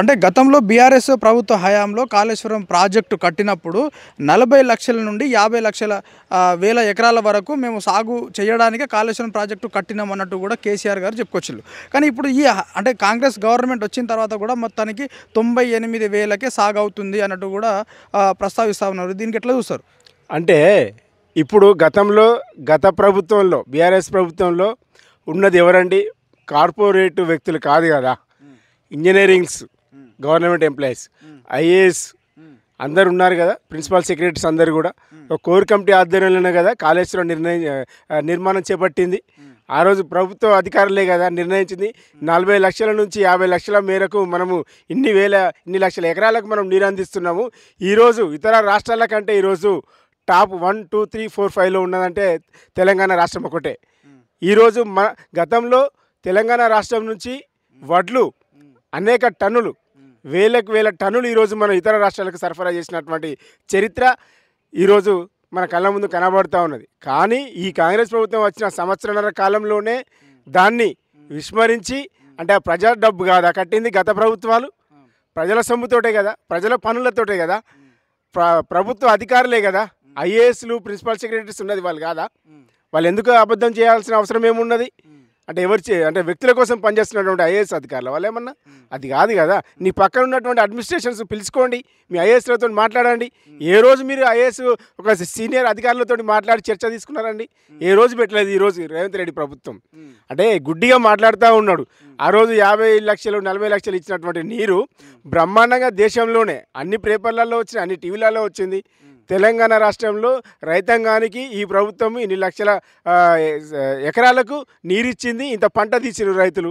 అంటే గతంలో బీఆర్ఎస్ ప్రభుత్వ హయాంలో కాళేశ్వరం ప్రాజెక్టు కట్టినప్పుడు 40 లక్షల నుండి 50 లక్షల వేల ఎకరాల వరకు మేము సాగు చేయడానికే కాళేశ్వరం ప్రాజెక్టు కట్టినామన్నట్టు కూడా కేసీఆర్ గారు చెప్పుకొచ్చిండ్రు. కానీ ఇప్పుడు అంటే కాంగ్రెస్ గవర్నమెంట్ వచ్చిన తర్వాత కూడా మొత్తానికి 98,000కే సాగు అవుతుంది అన్నట్టు కూడా ప్రస్తావిస్తూ ఉన్నారు. దీనికి ఎట్లా చూస్తారు? అంటే ఇప్పుడు గత ప్రభుత్వంలో బీఆర్ఎస్ ప్రభుత్వంలో ఉన్నది ఎవరండి? కార్పొరేట్ వ్యక్తులు కాదు కదా, ఇంజనీరింగ్స్ గవర్నమెంట్ ఎంప్లాయీస్, ఐఏఎస్ అందరు ఉన్నారు కదా, ప్రిన్సిపల్ సెక్రటరీస్ అందరు కూడా ఒక కోర్ కమిటీ ఆధ్వర్యంలోనే కదా కాళేశ్వరం నిర్మాణం చేపట్టింది. ఆ రోజు ప్రభుత్వ అధికారులే కదా నిర్ణయించింది. 40 లక్షల నుంచి 50 లక్షల మేరకు మనము ఇన్ని లక్షల ఎకరాలకు మనం నీరు అందిస్తున్నాము. ఈరోజు ఇతర రాష్ట్రాల కంటే ఈరోజు టాప్ 1, 2, 3, 4, 5లో ఉన్నదంటే తెలంగాణ రాష్ట్రం ఒకటే. ఈరోజు గతంలో తెలంగాణ రాష్ట్రం నుంచి వడ్లు అనేక టన్నులు, వేల టన్నులు ఈరోజు మనం ఇతర రాష్ట్రాలకు సరఫరా చేసినటువంటి చరిత్ర ఈరోజు మన కళ్ళ ముందు కనబడుతూ ఉన్నది. కానీ ఈ కాంగ్రెస్ ప్రభుత్వం వచ్చిన సంవత్సరాల కాలంలోనే దాన్ని విస్మరించి, అంటే ప్రజా డబ్బు కాదా కట్టింది గత ప్రభుత్వాలు, ప్రజల సొమ్ముతోటే కదా, ప్రజల పనులతోటే కదా, ప్రభుత్వ అధికారులే కదా, ఐఏఎస్లు ప్రిన్సిపల్ సెక్రటరీస్ ఉన్నది వాళ్ళు కాదా? వాళ్ళు ఎందుకు అబద్ధం చేయాల్సిన అవసరం ఏమున్నది? అంటే అంటే వ్యక్తుల కోసం పనిచేస్తున్నటువంటి ఐఏఎస్ అధికారులు వాళ్ళు ఏమన్నా? అది కాదు కదా. నీ పక్కన ఉన్నటువంటి అడ్మినిస్ట్రేషన్స్ పిలుచుకోండి, మీ ఐఏఎస్లతో మాట్లాడండి. ఏ రోజు మీరు ఐఏఎస్ ఒక సీనియర్ అధికారులతో మాట్లాడి చర్చ తీసుకున్నారండి? ఏ రోజు పెట్టలేదు ఈరోజు రేవంత్ రెడ్డి ప్రభుత్వం. అంటే గుడ్డిగా మాట్లాడుతూ ఉన్నాడు. ఆ రోజు 50 లక్షలు 40 లక్షలు ఇచ్చినటువంటి నీరు బ్రహ్మాండంగా దేశంలోనే అన్ని పేపర్లలో వచ్చింది, అన్ని టీవీలలో వచ్చింది. తెలంగాణ రాష్ట్రంలో రైతాంగానికి ఈ ప్రభుత్వం ఇన్ని లక్షల ఎకరాలకు నీరిచ్చింది, ఇంత పంట తీసిన రైతులు.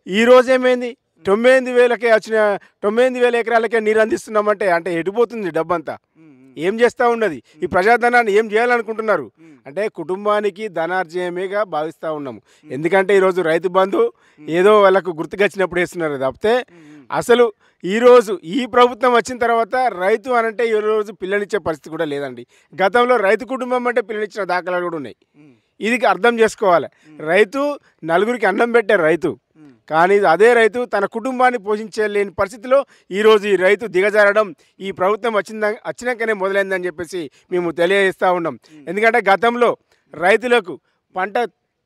ఈరోజు ఏమైంది? 98,000కే వచ్చిన 98,000 ఎకరాలకే నీరు అందిస్తున్నామంటే అంటే ఎడిపోతుంది డబ్బంతా. ఏం చేస్తూ ఉన్నది? ఈ ప్రజాధనాన్ని ఏం చేయాలనుకుంటున్నారు? అంటే కుటుంబానికి ధనార్జయమేగా భావిస్తూ ఉన్నాము. ఎందుకంటే ఈరోజు రైతు బంధు ఏదో వాళ్ళకు గుర్తుకొచ్చినప్పుడు వేస్తున్నారు తప్పితే అసలు ఈరోజు ఈ ప్రభుత్వం వచ్చిన తర్వాత రైతు అనంటే ఈరోజు పిల్లనిచ్చే పరిస్థితి కూడా లేదండి. గతంలో రైతు కుటుంబం అంటే పిల్లనిచ్చిన దాఖలాలు కూడా ఉన్నాయి. ఇది అర్థం చేసుకోవాలి. రైతు నలుగురికి అన్నం పెట్టే రైతు, కానీ అదే రైతు తన కుటుంబాన్ని పోషించలేని పరిస్థితిలో ఈరోజు ఈ రైతు దిగజారడం ఈ ప్రభుత్వం వచ్చినాకనే మొదలైందని చెప్పేసి మేము తెలియజేస్తూ ఉన్నాం. ఎందుకంటే గతంలో రైతులకు పంట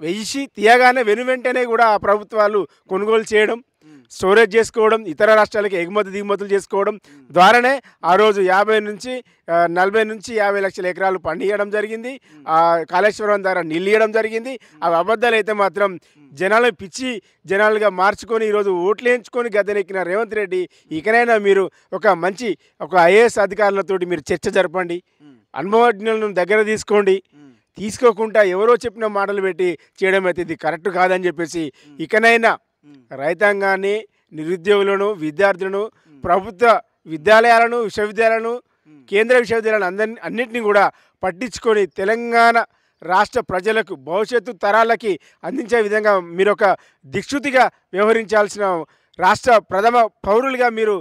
వేసి తీయగానే వెనువెంటనే కూడా ఆ ప్రభుత్వాలు కొనుగోలు చేయడం, స్టోరేజ్ చేసుకోవడం, ఇతర రాష్ట్రాలకి ఎగుమతి దిగుమతులు చేసుకోవడం ద్వారానే ఆ రోజు 40 నుంచి 50 లక్షల ఎకరాలు పండియడం జరిగింది. ఆ కాళేశ్వరం ద్వారా నిలియడం జరిగింది. అవి అబద్ధాలు అయితే మాత్రం జనాలను పిచ్చి జనాలుగా మార్చుకొని ఈరోజు ఓట్లు వేయించుకొని గద్దెనెక్కిన రేవంత్ రెడ్డి, ఇకనైనా మీరు ఒక ఐఏఎస్ అధికారులతోటి మీరు చర్చ జరపండి, అనుభవజ్ఞులను దగ్గర తీసుకోకుండా ఎవరో చెప్పిన మాటలు పెట్టి చేయడం అయితే ఇది కరెక్ట్ కాదని చెప్పేసి ఇకనైనా రైతాంగాన్ని, నిరుద్యోగులను, విద్యార్థులను, ప్రభుత్వ విద్యాలయాలను, విశ్వవిద్యాలయాలను, కేంద్ర విశ్వవిద్యాలయాలను అన్నింటినీ కూడా పట్టించుకొని తెలంగాణ రాష్ట్ర ప్రజలకు భవిష్యత్తు తరాలకి అందించే విధంగా మీరు ఒక దిక్సూతిగా వ్యవహరించాల్సిన రాష్ట్ర ప్రథమ పౌరులుగా మీరు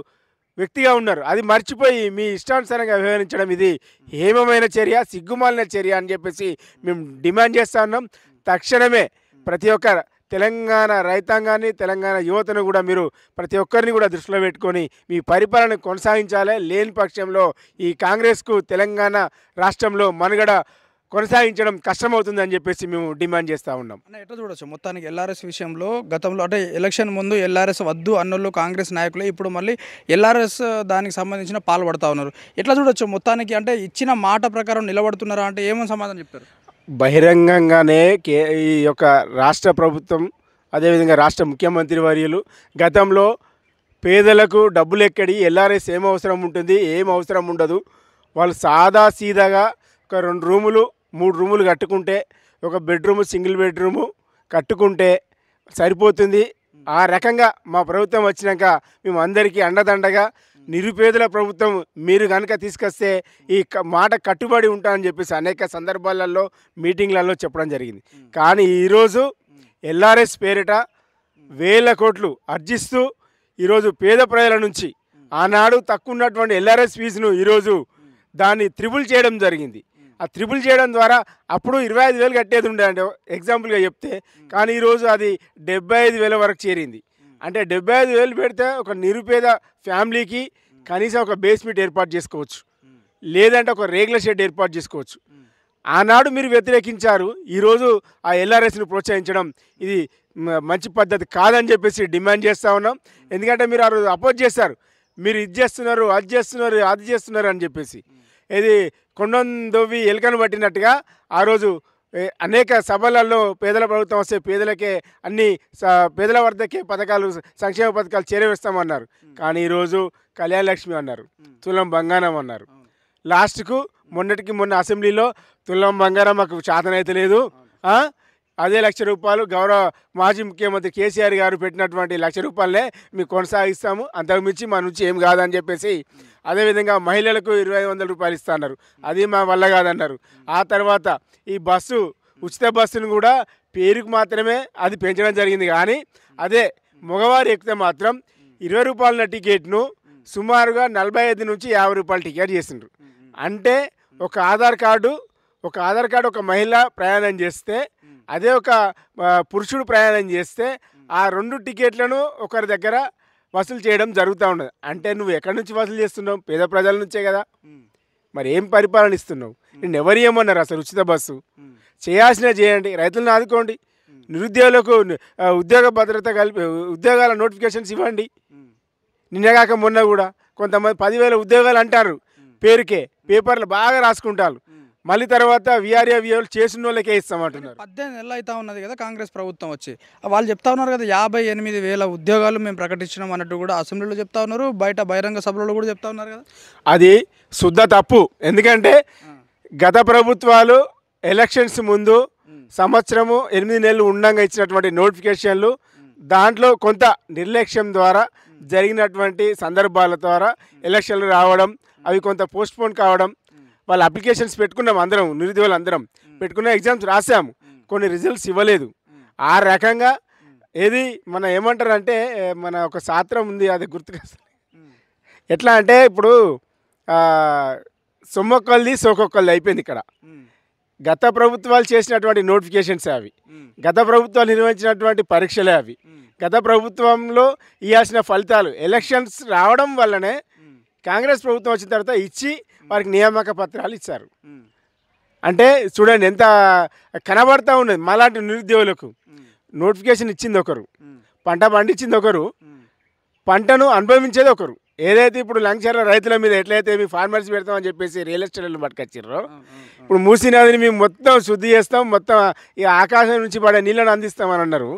వ్యక్తిగా ఉన్నారు. అది మర్చిపోయి మీ ఇష్టానుసారంగా వ్యవహరించడం ఇది హేమమైన చర్య, సిగ్గుమాలిన చర్య అని చెప్పేసి మేము డిమాండ్ చేస్తూ ఉన్నాం. తక్షణమే ప్రతి ఒక్క తెలంగాణ రైతాంగాన్ని, తెలంగాణ యువతను కూడా మీరు ప్రతి ఒక్కరిని కూడా దృష్టిలో పెట్టుకొని మీ పరిపాలన కొనసాగించాలి. లేని పక్షంలో ఈ కాంగ్రెస్కు తెలంగాణ రాష్ట్రంలో మనుగడ కొనసాగించడం కష్టమవుతుందని చెప్పేసి మేము డిమాండ్ చేస్తూ ఉన్నాం. ఎట్లా చూడొచ్చు మొత్తానికి ఎల్ఆర్ఎస్ విషయంలో గతంలో అంటే ఎలక్షన్ ముందు ఎల్ఆర్ఎస్ వద్దు అన్నోళ్ళు కాంగ్రెస్ నాయకులే ఇప్పుడు మళ్ళీ ఎల్ఆర్ఎస్ దానికి సంబంధించిన పాల్పడుతూ ఉన్నారు. ఎట్లా చూడొచ్చు మొత్తానికి? అంటే ఇచ్చిన మాట ప్రకారం నిలబడుతున్నారా అంటే ఏమని సమాధానం చెప్తారు? బహిరంగంగానే ఈ యొక్క రాష్ట్ర ప్రభుత్వం, అదేవిధంగా రాష్ట్ర ముఖ్యమంత్రి వర్యులు గతంలో పేదలకు డబ్బులు ఎక్కడి, ఎల్ఆర్ఎస్ ఏం అవసరం ఉంటుంది, ఏం అవసరం ఉండదు, వాళ్ళు సాదా సీదాగా ఒక 2 రూములు 3 రూములు కట్టుకుంటే, ఒక బెడ్రూము సింగిల్ బెడ్రూము కట్టుకుంటే సరిపోతుంది. ఆ రకంగా మా ప్రభుత్వం వచ్చినాక మేము అందరికీ అండదండగా నిరుపేదల ప్రభుత్వం మీరు కనుక తీసుకొస్తే ఈ మాట కట్టుబడి ఉంటామని చెప్పేసి అనేక సందర్భాలలో మీటింగ్లలో చెప్పడం జరిగింది. కానీ ఈరోజు ఎల్ఆర్ఎస్ పేరిట 1000 కోట్లు అర్జిస్తూ ఈరోజు పేద ప్రజల నుంచి ఆనాడు తక్కువ ఉన్నటువంటి ఎల్ఆర్ఎస్ ఫీజును ఈరోజు దాన్ని త్రిబుల్ చేయడం జరిగింది. ఆ త్రిబుల్ చేయడం ద్వారా అప్పుడు 25,000 కట్టేది ఉండే అంటే ఎగ్జాంపుల్గా చెప్తే, కానీ ఈరోజు అది 75,000 వరకు చేరింది. అంటే 75,000 పెడితే ఒక నిరుపేద ఫ్యామిలీకి కనీసం ఒక బేస్మెంట్ ఏర్పాటు చేసుకోవచ్చు, లేదంటే ఒక రేగుల షెడ్ ఏర్పాటు చేసుకోవచ్చు. ఆనాడు మీరు వ్యతిరేకించారు, ఈరోజు ఆ ఎల్ఆర్ఎస్ని ప్రోత్సహించడం ఇది మంచి పద్ధతి కాదని చెప్పేసి డిమాండ్ చేస్తూ ఉన్నాం. ఎందుకంటే మీరు ఆ రోజు అపోజ్ చేశారు, మీరు ఇది చేస్తున్నారు, అది చేస్తున్నారు, అది చేస్తున్నారు అని చెప్పేసి. ఇది కొండొందొవ్వి ఎలుకను పట్టినట్టుగా ఆ రోజు అనేక సభలలో పేదల ప్రభుత్వం వస్తే పేదలకే అన్ని పేదల వద్దకే పథకాలు, సంక్షేమ పథకాలు చేరవేస్తామన్నారు. కానీ ఈరోజు కళ్యాణ లక్ష్మి అన్నారు, తులం బంగారం అన్నారు. లాస్ట్కు మొన్నటికి మొన్న అసెంబ్లీలో తులం బంగారం మాకు చేతనైతే లేదు, అదే ₹1,00,000 గౌరవ మాజీ ముఖ్యమంత్రి కేసీఆర్ గారు పెట్టినటువంటి ₹1,00,000 మీకు కొనసాగిస్తాము, అంతకుమించి మా నుంచి ఏం కాదని చెప్పేసి. అదేవిధంగా మహిళలకు ₹2,500 ఇస్తున్నారు, అది మా వల్ల కాదన్నారు. ఆ తర్వాత ఈ బస్సు ఉచిత బస్సును కూడా పేరుకు మాత్రమే అది పెంచడం జరిగింది. కానీ అదే మగవారు ఎక్కితే మాత్రం ₹20 టికెట్ను సుమారుగా 45 నుంచి ₹50 టికెట్ చేసిండ్రు. అంటే ఒక ఆధార్ కార్డు ఒక మహిళ ప్రయాణం చేస్తే, అదే ఒక పురుషుడు ప్రయాణం చేస్తే ఆ 2 టికెట్లను ఒకరి దగ్గర వసూలు చేయడం జరుగుతూ ఉన్నది. అంటే నువ్వు ఎక్కడి నుంచి వసూలు చేస్తున్నావు? పేద ప్రజల నుంచే కదా. మరి ఏం పరిపాలన ఇస్తున్నావు? నేను ఎవరు ఏమన్నారు? అసలు ఉచిత బస్సు చేయాల్సినవి చేయండి, రైతులను ఆదుకోండి, నిరుద్యోగులకు ఉద్యోగ భద్రత కలిపి ఉద్యోగాల నోటిఫికేషన్స్ ఇవ్వండి. నిన్నగాక మొన్న కూడా కొంతమంది 10,000 ఉద్యోగాలు అంటారు, పేరుకే పేపర్లు బాగా రాసుకుంటారు, మళ్ళీ తర్వాత విఆర్ఏ చేసిన వాళ్ళకే ఇస్తామంటున్నారు. 18 నెలలు అవుతా ఉన్నది కదా కాంగ్రెస్ ప్రభుత్వం వచ్చి. వాళ్ళు చెప్తా ఉన్నారు కదా 58,000 ఉద్యోగాలు మేము ప్రకటించినాం అన్నట్టు కూడా అసెంబ్లీలో చెప్తా ఉన్నారు, బయట బహిరంగ సభలలో కూడా చెప్తా ఉన్నారు కదా. అది శుద్ధ తప్పు. ఎందుకంటే గత ప్రభుత్వాలు ఎలక్షన్స్ ముందు సంవత్సరము 8 నెలలు ఉండంగా ఇచ్చినటువంటి నోటిఫికేషన్లు, దాంట్లో కొంత నిర్లక్ష్యం ద్వారా జరిగినటువంటి సందర్భాల ద్వారా ఎలక్షన్లు రావడం, అవి కొంత పోస్ట్పోన్ కావడం, వాళ్ళ అప్లికేషన్స్ పెట్టుకున్నాం, అందరం నిరుద్యోగులు అందరం పెట్టుకున్న, ఎగ్జామ్స్ రాసాము, కొన్ని రిజల్ట్స్ ఇవ్వలేదు. ఆ రకంగా ఏది మన ఏమంటారంటే మన ఒక శాస్త్రం ఉంది, అది గుర్తుకొస్తుంది. ఎట్లా అంటే ఇప్పుడు సొమ్మొక్కల్ది సోకొక్కల్ది అయిపోయింది ఇక్కడ. గత ప్రభుత్వాలు చేసినటువంటి నోటిఫికేషన్స్ అవి, గత ప్రభుత్వాలు నిర్వహించినటువంటి పరీక్షలే అవి, గత ప్రభుత్వంలో ఇవ్వాల్సిన ఫలితాలు ఎలక్షన్స్ రావడం వల్లనే కాంగ్రెస్ ప్రభుత్వం వచ్చిన తర్వాత ఇచ్చి వారికి నియామక పత్రాలు ఇచ్చారు. అంటే చూడండి ఎంత కనబడతా ఉన్నది. మాలాంటి నిరుద్యోగులకు నోటిఫికేషన్ ఇచ్చింది ఒకరు, పంట పండించింది ఒకరు, పంటను అనుభవించేది ఒకరు. ఏదైతే ఇప్పుడు లంచర్ల రైతుల మీద ఎట్లయితే మీ ఫార్మర్స్ పెడతామని చెప్పేసి రియల్ ఎస్టేట్లు పట్టుకొచ్చిర్రో, ఇప్పుడు మూసీ నదిని మేము మొత్తం శుద్ధి చేస్తాం, మొత్తం ఈ ఆకాశం నుంచి పడే నీళ్ళను అందిస్తామని అన్నారు.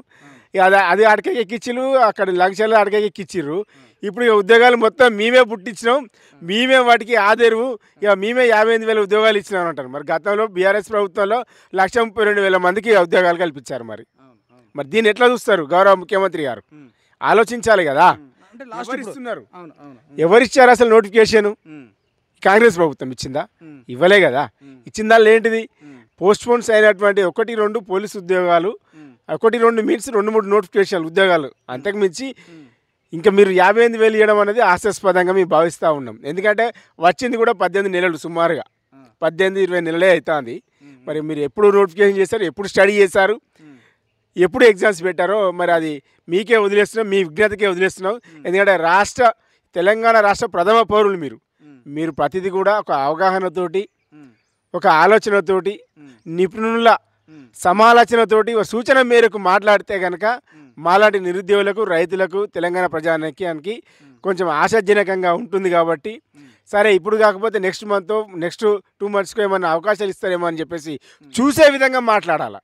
అది అడకకి ఎక్కిచ్చిరు, అక్కడ లంచర్లు అడకకి ఎక్కిచ్చిర్రు. ఇప్పుడు ఉద్యోగాలు మొత్తం మేమే పుట్టించినాం, మేమే వాటికి ఆదరువు, మేమే 58,000 ఉద్యోగాలు ఇచ్చినాం అంటారు. మరి గతంలో బీఆర్ఎస్ ప్రభుత్వంలో 132,000 మందికి ఉద్యోగాలు కల్పించారు. మరి దీన్ని ఎట్లా చూస్తారు గౌరవ ముఖ్యమంత్రి గారు? ఆలోచించాలి కదా. ఎవరిచ్చారు అసలు నోటిఫికేషన్? కాంగ్రెస్ ప్రభుత్వం ఇచ్చిందా? ఇవ్వలే కదా. ఇచ్చిందా ఏంటిది? పోస్ట్ పోన్స్ అయినటువంటి 1-2 పోలీసు ఉద్యోగాలు, 1-2 మీన్స్ 2-3 నోటిఫికేషన్లు ఉద్యోగాలు, అంతకుమించి ఇంకా మీరు 58,000 ఇవ్వడం అనేది హాస్యాస్పదంగా మేము భావిస్తూ ఉన్నాం. ఎందుకంటే వచ్చింది కూడా 18 నెలలు, సుమారుగా 18-20 నెలలే అవుతుంది. మరి మీరు ఎప్పుడు నోటిఫికేషన్ చేశారు, ఎప్పుడు స్టడీ చేశారు, ఎప్పుడు ఎగ్జామ్స్ పెట్టారో మరి అది మీకే వదిలేస్తున్నాం, మీ విజ్ఞతకే వదిలేస్తున్నాం. ఎందుకంటే తెలంగాణ రాష్ట్ర ప్రథమ పౌరులు మీరు ప్రతిదీ కూడా ఒక అవగాహనతోటి, ఒక ఆలోచనతోటి, నిపుణుల సమాలోచనతోటి, ఒక సూచన మేరకు మాట్లాడితే కనుక మాలాంటి నిరుద్యోగులకు, రైతులకు, తెలంగాణ ప్రజానీకానికి కొంచెం ఆశాజనకంగా ఉంటుంది. కాబట్టి సరే ఇప్పుడు కాకపోతే నెక్స్ట్ 2 మంత్స్కు ఏమన్నా అవకాశాలు ఇస్తారేమో అని చెప్పేసి చూసే విధంగా మాట్లాడాలి,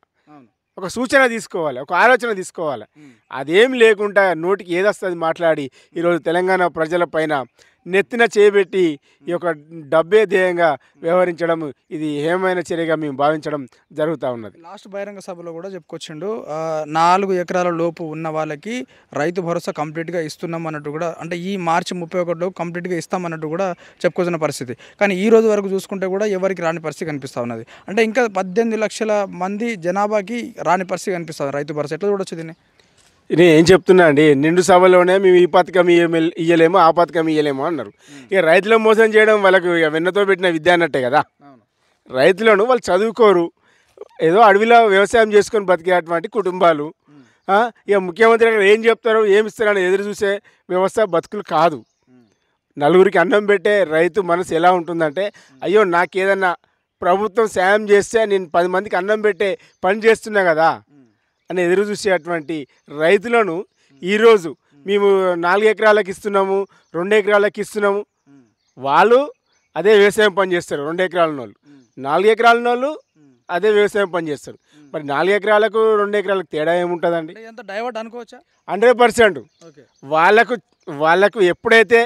ఒక సూచన తీసుకోవాలి, ఒక ఆలోచన తీసుకోవాలి. అదేం లేకుండా నోటికి ఏదొస్తుంది మాట్లాడి ఈరోజు తెలంగాణ ప్రజల పైన నెత్తిన చేయబెట్టి ఈ యొక్క డబ్బే ధ్యేయంగా వ్యవహరించడం, ఇది ఏమైనా చర్యగా మేము భావించడం జరుగుతూ ఉన్నది. లాస్ట్ బహిరంగ సభలో కూడా చెప్పుకొచ్చిండు, 4 ఎకరాల లోపు ఉన్న వాళ్ళకి రైతు భరోసా కంప్లీట్గా ఇస్తున్నాం అన్నట్టు కూడా, అంటే ఈ మార్చి 31 కంప్లీట్గా ఇస్తామన్నట్టు కూడా చెప్పుకొచ్చిన పరిస్థితి. కానీ ఈ రోజు వరకు చూసుకుంటే కూడా ఎవరికి రాని పరిస్థితి కనిపిస్తూ ఉన్నది. అంటే ఇంకా 18 లక్షల మంది జనాభాకి రాని పరిస్థితి కనిపిస్తుంది రైతు భరోసా. ఎట్లా చూడొచ్చు దీన్ని? నేను ఏం చెప్తున్నా అండి, నిండు సభలోనే మేము ఈ పథకం ఇయ్యలేము, ఆ పథకం ఇయ్యలేము అన్నారు. ఇక రైతులను మోసం చేయడం వాళ్ళకు వెన్నతో పెట్టిన విద్య అన్నట్టే కదా. రైతులను వాళ్ళు చదువుకోరు, ఏదో అడవిలో వ్యవసాయం చేసుకొని బతికేటువంటి కుటుంబాలు, ఇక ముఖ్యమంత్రి గారు ఏం చెప్తారో ఏమి ఇస్తారని ఎదురు చూసే వ్యవస్థ బతుకులు కాదు. నలుగురికి అన్నం పెట్టే రైతు మనసు ఎలా ఉంటుందంటే, అయ్యో నాకేదన్నా ప్రభుత్వం సాయం చేస్తే నేను 10 మందికి అన్నం పెట్టే పని చేస్తున్నా కదా అని ఎదురు చూసేటువంటి రైతులను ఈరోజు మేము 4 ఎకరాలకు ఇస్తున్నాము, 2 ఎకరాలకు ఇస్తున్నాము. వాళ్ళు అదే వ్యవసాయం పని చేస్తారు. 2 ఎకరాల వాళ్ళు, 4 ఎకరాల వాళ్ళు అదే వ్యవసాయం పని చేస్తారు. మరి 4 ఎకరాలకు 2 ఎకరాలకు తేడా ఏముంటుందండి? ఎంత డైవర్ట్ అనుకోవచ్చా? 100%. వాళ్ళకు ఎప్పుడైతే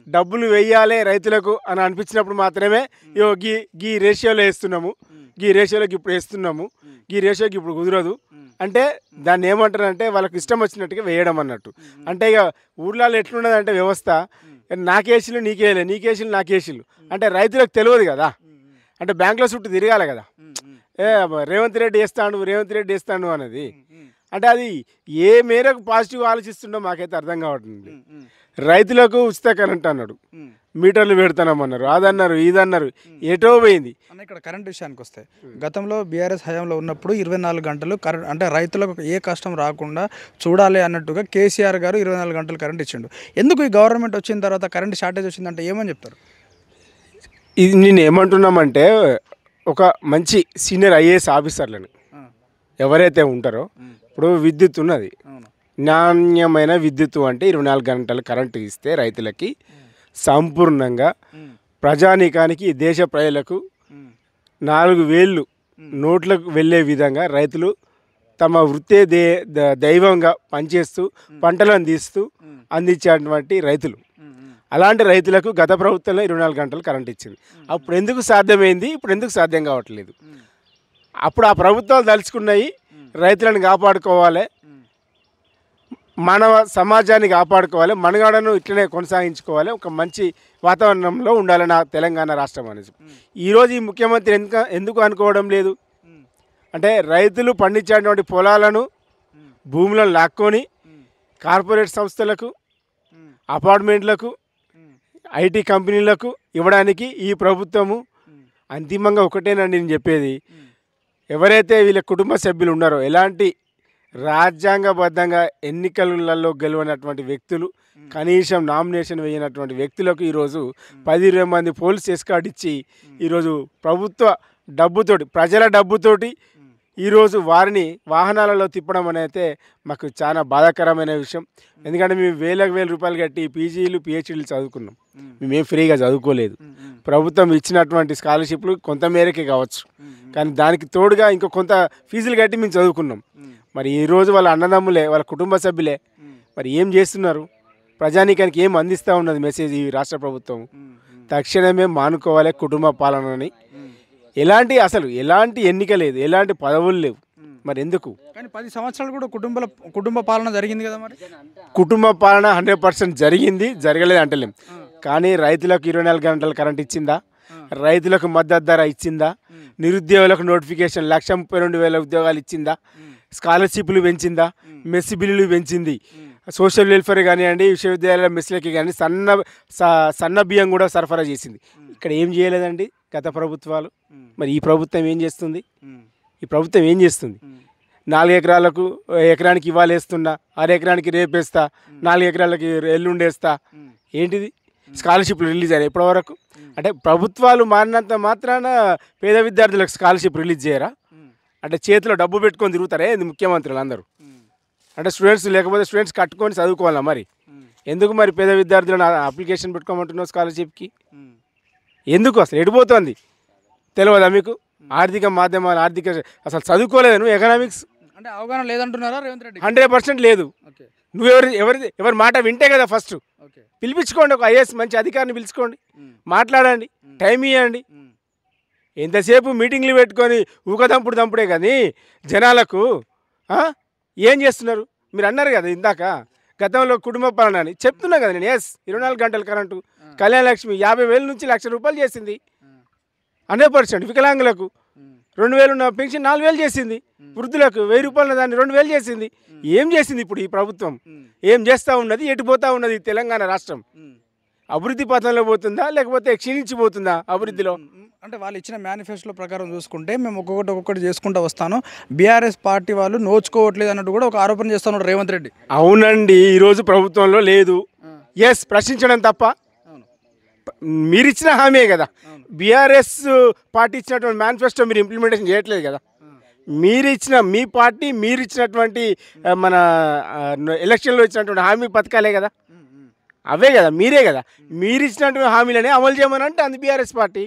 డబ్బులు వెయ్యాలి రైతులకు అని అనిపించినప్పుడు మాత్రమే గీ రేషియోలో వేస్తున్నాము, గీ రేషియోలోకి ఇప్పుడు వేస్తున్నాము, గీ రేషియోకి ఇప్పుడు కుదరదు అంటే దాన్ని ఏమంటారంటే వాళ్ళకి ఇష్టం వచ్చినట్టుగా వేయడం అన్నట్టు. అంటే ఇక ఊర్లలో ఎట్లున్నదంటే వ్యవస్థ, నాకేసిలు నీకేలే, నీకేసిలు నాకేసిలు అంటే రైతులకు తెలియదు కదా. అంటే బ్యాంకులో చుట్టూ తిరగాలి కదా, రేవంత్ రెడ్డి వేస్తాడు అనేది. అంటే అది ఏ మేరకు పాజిటివ్ ఆలోచిస్తుండో మాకైతే అర్థం కావట్లేదు. రైతులకు ఉచిత కరెంట్ అన్నాడు, మీటర్లు పెడతానమన్నారు, అదన్నారు, ఇదన్నారు, ఎటో పోయింది. అన్న ఇక్కడ కరెంట్ విషయానికి వస్తే గతంలో బీఆర్ఎస్ హయాంలో ఉన్నప్పుడు 24 గంటలు కరెంట్ అంటే రైతులకు ఏ కష్టం రాకుండా చూడాలి అన్నట్టుగా కేసీఆర్ గారు 24 గంటలు కరెంట్ ఇచ్చిండు. ఎందుకు ఈ గవర్నమెంట్ వచ్చిన తర్వాత కరెంట్ షార్టేజ్ వచ్చిందంటే ఏమని చెప్తారు? ఇది నేను ఏమంటున్నామంటే, ఒక మంచి సీనియర్ ఐఏఎస్ ఆఫీసర్లను ఎవరైతే ఉంటారో, ఇప్పుడు విద్యుత్ ఉన్నది, నాణ్యమైన విద్యుత్ అంటే 24 గంటలు కరెంటు ఇస్తే రైతులకి సంపూర్ణంగా ప్రజానీకానికి దేశ ప్రజలకు 4000 నోట్లకు వెళ్ళే విధంగా రైతులు తమ వృత్తే దైవంగా పనిచేస్తూ పంటలను తీస్తూ అందించేటువంటి రైతులు. అలాంటి రైతులకు గత ప్రభుత్వంలో 24 గంటలు కరెంట్ ఇచ్చింది. అప్పుడు ఎందుకు సాధ్యమైంది, ఇప్పుడు ఎందుకు సాధ్యం కావట్లేదు? అప్పుడు ఆ ప్రభుత్వాలు తలుచుకున్నాయి రైతులను కాపాడుకోవాలి, మానవ సమాజాన్ని కాపాడుకోవాలి, మనుగడను ఇట్లనే కొనసాగించుకోవాలి, ఒక మంచి వాతావరణంలో ఉండాలి నా తెలంగాణ రాష్ట్రం అనేది. ఈరోజు ఈ ముఖ్యమంత్రి ఎందుకు అనుకోవడం లేదు అంటే, రైతులు పండించేటువంటి పొలాలను భూములను లాక్కొని కార్పొరేట్ సంస్థలకు, అపార్ట్మెంట్లకు, ఐటీ కంపెనీలకు ఇవ్వడానికి ఈ ప్రభుత్వము అంతిమంగా ఒకటేనండి నేను చెప్పేది, ఎవరైతే వీళ్ళ కుటుంబ సభ్యులు ఉన్నారో, ఎలాంటి రాజ్యాంగబద్ధంగా ఎన్నికలలో గెలవనటువంటి వ్యక్తులు, కనీసం నామినేషన్ వేయనటువంటి వ్యక్తులకు ఈరోజు 10-20 మంది పోలీస్ ఎస్కార్డ్ ఇచ్చి ఈరోజు ప్రభుత్వ డబ్బుతోటి, ప్రజల డబ్బుతోటి ఈరోజు వారిని వాహనాలలో తిప్పడం అనేది మాకు చాలా బాధాకరమైన విషయం. ఎందుకంటే మేము వేలకు వేల రూపాయలు కట్టి పీజీలు పిహెచ్డీలు చదువుకున్నాం, మేమేం ఫ్రీగా చదువుకోలేదు. ప్రభుత్వం ఇచ్చినటువంటి స్కాలర్షిప్లు కొంత మేరకే కావచ్చు, కానీ దానికి తోడుగా ఇంకో కొంత ఫీజులు కట్టి మేము చదువుకున్నాం. మరి ఈరోజు వాళ్ళ అన్నదమ్ములే, వాళ్ళ కుటుంబ సభ్యులే మరి ఏం చేస్తున్నారు, ప్రజానీకానికి ఏం అందిస్తూ ఉన్నది మెసేజ్ ఈ రాష్ట్ర ప్రభుత్వం? తక్షణమే మానుకోవాలి కుటుంబ పాలనని. అసలు ఎలాంటి ఎన్నిక లేదు, ఎలాంటి పదవులు లేవు, మరి ఎందుకు? కానీ 10 సంవత్సరాలు కూడా కుటుంబ పాలన జరిగింది కదా. మరి కుటుంబ పాలన 100% జరిగింది, జరగలేదు అంటలేం. కానీ రైతులకు 24 గంటలు కరెంట్ ఇచ్చిందా? రైతులకు మద్దతు ధర ఇచ్చిందా? నిరుద్యోగులకు నోటిఫికేషన్ 1,32,000 ఉద్యోగాలు ఇచ్చిందా? స్కాలర్షిప్లు పెంచిందా? మెస్ బిల్లులు పెంచింది. సోషల్ వెల్ఫేర్ కానివ్వండి, విశ్వవిద్యాలయాల మెస్లకి కానీ సన్న బియ్యం కూడా సరఫరా చేసింది. ఇక్కడ ఏం చేయలేదండి గత ప్రభుత్వాలు. మరి ఈ ప్రభుత్వం ఏం చేస్తుంది? 4 ఎకరాలకు ఎకరానికి ఇవాళ వేస్తున్నా, 6 ఎకరానికి రేపేస్తా, 4 ఎకరాలకి ఎల్లుండేస్తా. ఏంటిది? స్కాలర్షిప్లు రిలీజ్ అయ్యాయి ఇప్పటి వరకు? అంటే ప్రభుత్వాలు మారినంత మాత్రాన పేద విద్యార్థులకు స్కాలర్షిప్ రిలీజ్ చేయరా? అంటే చేతిలో డబ్బు పెట్టుకొని తిరుగుతారే ముఖ్యమంత్రులు అందరూ? అంటే స్టూడెంట్స్ లేకపోతే స్టూడెంట్స్ కట్టుకొని చదువుకోవాలా? మరి ఎందుకు మరి పేద విద్యార్థులను అప్లికేషన్ పెట్టుకోమంటున్నావు స్కాలర్షిప్కి? ఎందుకు? అసలు ఎడిపోతుంది తెలియదా మీకు? ఆర్థిక మాధ్యమాలు, అసలు చదువుకోలేదు నువ్వు, ఎకనామిక్స్ అంటే అవగాహన లేదంటున్నారా రేవంత్ రెడ్డి? 100% లేదు. ఎవరి మాట వింటే కదా ఫస్ట్. పిలిపించుకోండి, ఒక ఐఏఎస్ మంచి అధికారిని పిలుచుకోండి, మాట్లాడండి, టైం ఇవ్వండి. ఎంతసేపు మీటింగ్లు పెట్టుకొని దంపుడే కానీ జనాలకు ఏం చేస్తున్నారు? మీరు అన్నారు కదా ఇందాక గతంలో కుటుంబ పాలన అని, చెప్తున్నా కదా నేను. 24 గంటల కరెంటు, కళ్యాణ లక్ష్మి 50,000 నుంచి ₹1,00,000 చేసింది 100%. వికలాంగులకు 2,000 ఉన్న పెన్షన్ 4,000 చేసింది. వృద్ధులకు 1,000 రూపాయల దాన్ని 2,000 చేసింది. ఏం చేసింది ఇప్పుడు ఈ ప్రభుత్వం? ఏం చేస్తూ ఉన్నది? ఎటుపోతూ ఉన్నది తెలంగాణ రాష్ట్రం? అభివృద్ధి పథంలో పోతుందా లేకపోతే క్షీణించిపోతుందా అభివృద్ధిలో? అంటే వాళ్ళు ఇచ్చిన మేనిఫెస్టో ప్రకారం చూసుకుంటే మేము ఒక్కొక్కటి చేసుకుంటూ వస్తాను, బీఆర్ఎస్ పార్టీ వాళ్ళు నోచుకోవట్లేదు అన్నట్టు కూడా ఒక ఆరోపణ చేస్తున్నాడు రేవంత్ రెడ్డి. అవునండి, ఈరోజు ప్రభుత్వంలో లేదు. ఎస్, ప్రశ్నించడం తప్ప. మీరిచ్చిన హామీ కదా, బీఆర్ఎస్ పార్టీ ఇచ్చినటువంటి మేనిఫెస్టో మీరు ఇంప్లిమెంటేషన్ చేయట్లేదు కదా. మీ పార్టీ మీరు ఇచ్చినటువంటి మన ఎలక్షన్లో ఇచ్చినటువంటి హామీ పథకాలే కదా, అవే కదా, మీరే కదా, మీరు ఇచ్చినటువంటి హామీలనే అమలు చేయమని అంటే అంది BRS party.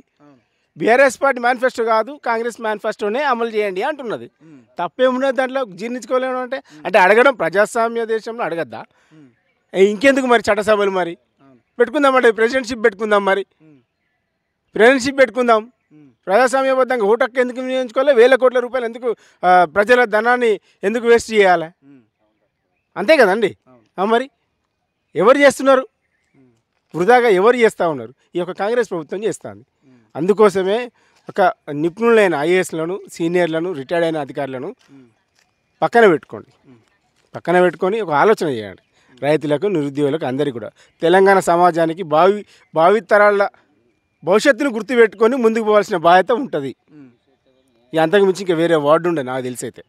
BRS party manifesto కాదు, కాంగ్రెస్ మేనిఫెస్టోనే అమలు చేయండి అంటున్నది. తప్పేమున్నది దాంట్లో? జీర్ణించుకోలేము అంటే అడగడం ప్రజాస్వామ్య దేశంలో అడగద్దా? ఇంకెందుకు మరి చట్టసభలు మరి పెట్టుకుందాం, అంటే ప్రెసిడెంట్షిప్ పెట్టుకుందాం, మరి ప్రెసిడెంట్షిప్ పెట్టుకుందాం. ప్రజాస్వామ్యబద్ధంగా ఓటు హక్కు ఎందుకు వినియోగించుకోవాలి? వేల కోట్ల రూపాయలు ఎందుకు ప్రజల ధనాన్ని ఎందుకు వేస్ట్ చేయాలి? అంతే కదండి. మరి ఎవరు చేస్తున్నారు? వృధాగా ఎవరు చేస్తూ ఉన్నారు? ఈ యొక్క కాంగ్రెస్ ప్రభుత్వం చేస్తుంది. అందుకోసమే ఒక నిపుణులైన ఐఏఎస్లను, సీనియర్లను, రిటైర్డ్ అయిన అధికారులను పక్కన పెట్టుకొని ఒక ఆలోచన చేయండి. రైతులకు, నిరుద్యోగులకు, అందరికీ కూడా తెలంగాణ సమాజానికి భావితరాల భవిష్యత్తును గుర్తుపెట్టుకొని ముందుకు పోవాల్సిన బాధ్యత ఉంటుంది. అంతకు మించి ఇంకా వేరే వార్డు ఉండే నాకు తెలిసి అయితే.